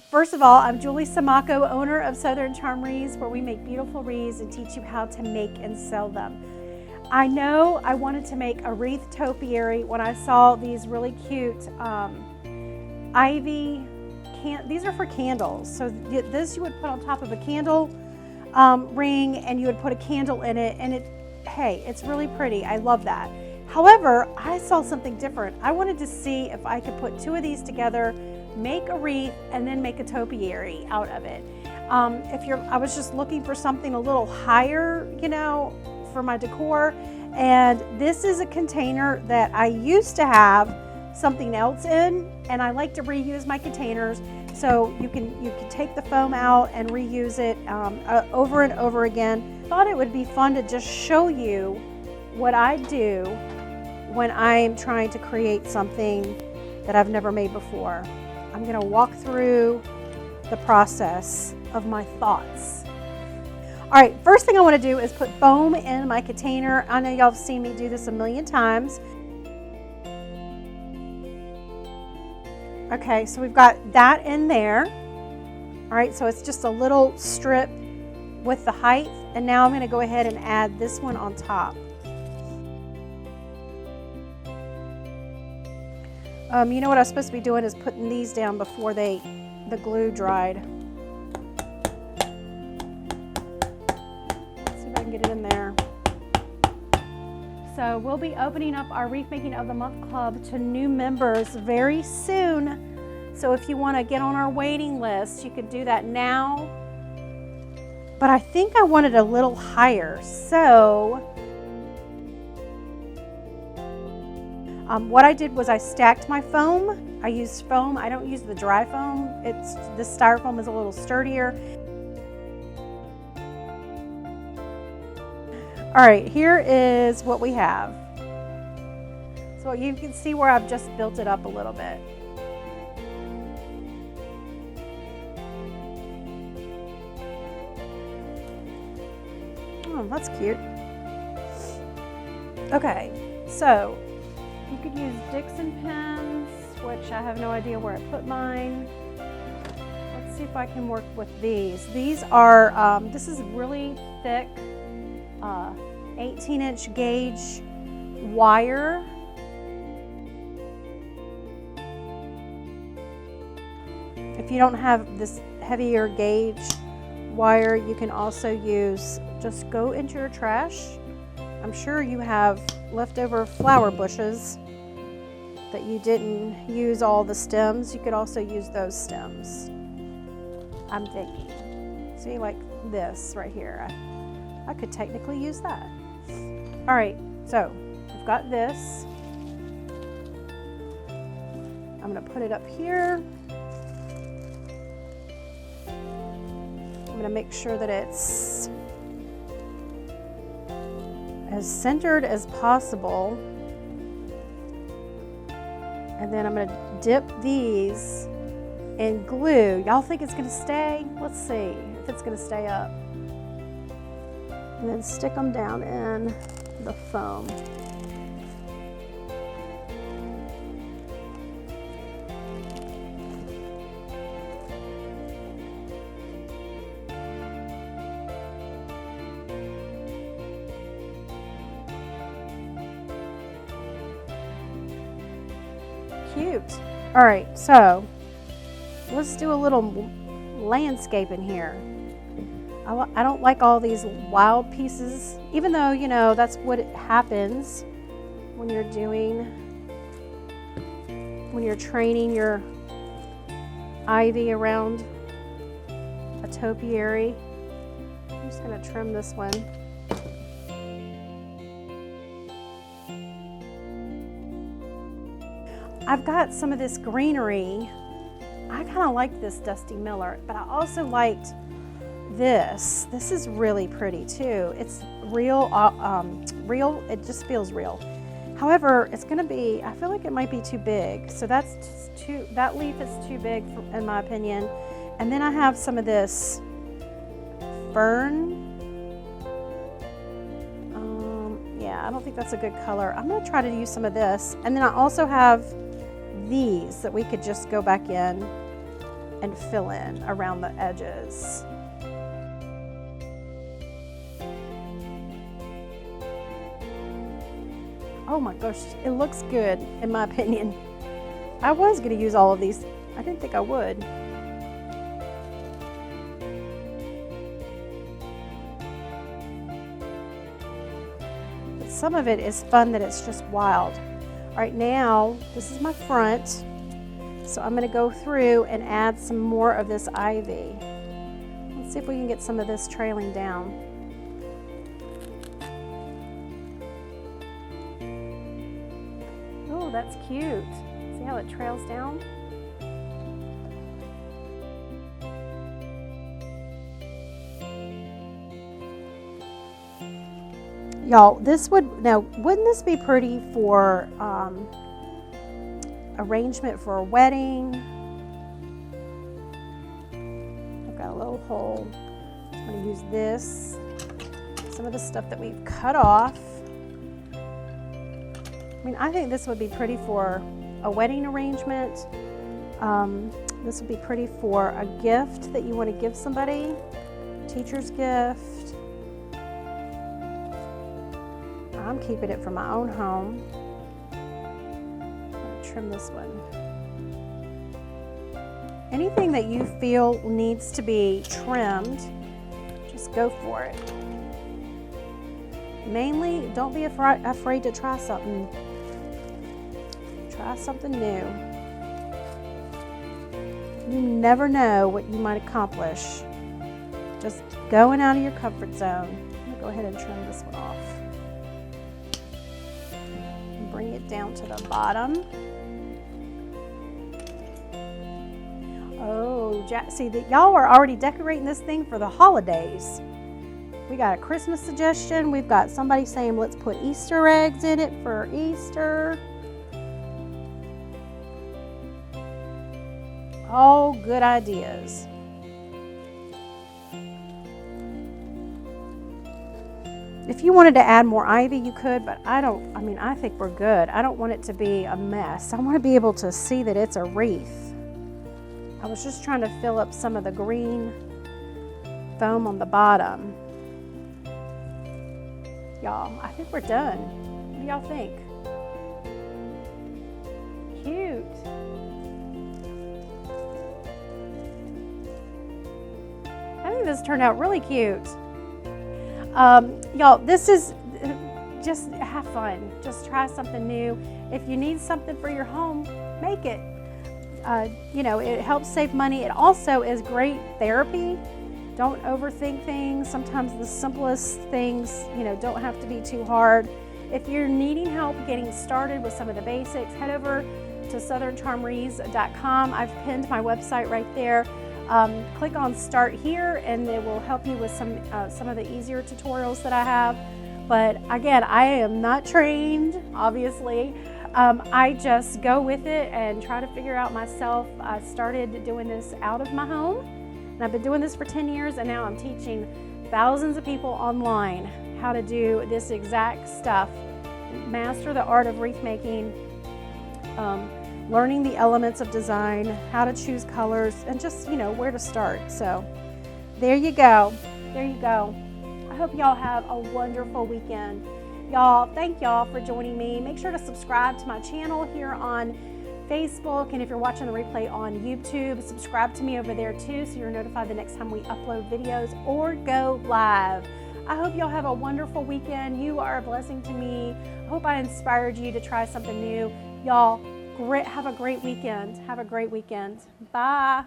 First of all, I'm Julie Samaco, owner of Southern Charm Wreaths, where we make beautiful wreaths and teach you how to make and sell them. I know I wanted to make a wreath topiary when I saw these really cute Ivy, these are for candles. So this you would put on top of a candle ring, and you would put a candle in it, and hey, it's really pretty. I love that. However, I saw something different. I wanted to see if I could put two of these together, make a wreath, and then make a topiary out of it. I was just looking for something a little higher, you know, for my decor. And this is a container that I used to have something else in, and I like to reuse my containers. So you can take the foam out and reuse it over and over again. Thought it would be fun to just show you what I do when I'm trying to create something that I've never made before. I'm gonna walk through the process of my thoughts. All right, first thing I wanna do is put foam in my container. I know y'all have seen me do this a million times. Okay, so we've got that in there. All right, so it's just a little strip with the height. And now I'm gonna go ahead and add this one on top. You know what I was supposed to be doing is putting these down before the glue dried. Let's see if I can get it in there. So we'll be opening up our Wreath Making of the Month Club to new members very soon. So if you want to get on our waiting list, you can do that now. But I think I want it a little higher. So what I did was I stacked my foam. I used foam. I don't use the dry foam. This styrofoam is a little sturdier. All right, here is what we have. So you can see where I've just built it up a little bit. Oh, that's cute. Okay, so you could use Dixon pens, which I have no idea where I put mine. Let's see if I can work with these. These are, this is really thick 18-inch gauge wire. If you don't have this heavier gauge wire, you can also use, just go into your trash. I'm sure you have leftover flower bushes that you didn't use all the stems. You could also use those stems, I'm thinking. See, like this right here. I could technically use that. All right, so we've got this. I'm gonna put it up here. I'm gonna make sure that it's as centered as possible. And then I'm gonna dip these in glue. Y'all think it's gonna stay? Let's see if it's gonna stay up. And then stick them down in the foam. Cute. All right, so let's do a little landscape in here. I don't like all these wild pieces, even though, you know, that's what happens when you're training your ivy around a topiary. I'm just gonna trim this one. I've got some of this greenery. I kind of like this Dusty Miller, but I also liked this. This is really pretty too. It's real, it just feels real. However, it's gonna be, I feel like it might be too big. So that leaf is too big in my opinion. And then I have some of this fern. Yeah, I don't think that's a good color. I'm gonna try to use some of this. And then I also have these that we could just go back in and fill in around the edges. Oh my gosh, it looks good in my opinion. I was going to use all of these. I didn't think I would. But some of it is fun that it's just wild. All right, now this is my front. So I'm going to go through and add some more of this ivy. Let's see if we can get some of this trailing down. Oh, that's cute. See how it trails down? Y'all, this would, now, wouldn't this be pretty for arrangement for a wedding? I've got a little hole. I'm going to use this, some of the stuff that we've cut off. I mean, I think this would be pretty for a wedding arrangement. This would be pretty for a gift that you want to give somebody, teacher's gift. I'm keeping it for my own home. I'm going to trim this one. Anything that you feel needs to be trimmed, just go for it. Mainly, don't be afraid to try something. Try something new. You never know what you might accomplish. Just going out of your comfort zone. I'm going to go ahead and trim this one off. And bring it down to the bottom. Oh, see that y'all are already decorating this thing for the holidays. We got a Christmas suggestion. We've got somebody saying let's put Easter eggs in it for Easter. All good ideas. If you wanted to add more ivy, you could, but I think we're good. I don't want it to be a mess. I want to be able to see that it's a wreath. I was just trying to fill up some of the green foam on the bottom. Y'all, I think we're done. What do y'all think? Cute. I think this turned out really cute. Y'all, this is just have fun. Just try something new. If you need something for your home, make it. It helps save money. It also is great therapy. Don't overthink things. Sometimes the simplest things, don't have to be too hard. If you're needing help getting started with some of the basics, head over to southerncharmwreaths.com. I've pinned my website right there. Click on Start Here, and it will help you with some of the easier tutorials that I have. But again, I am not trained, obviously. I just go with it and try to figure out myself. I started doing this out of my home, and I've been doing this for 10 years, and now I'm teaching thousands of people online how to do this exact stuff. Master the art of wreath making, learning the elements of design, how to choose colors, and just, where to start. So there you go. There you go. I hope y'all have a wonderful weekend. Y'all, thank y'all for joining me. Make sure to subscribe to my channel here on Facebook, and if you're watching the replay on YouTube, subscribe to me over there too so you're notified the next time we upload videos or go live. I hope y'all have a wonderful weekend. You are a blessing to me. I hope I inspired you to try something new. Y'all, have a great weekend. Have a great weekend. Bye.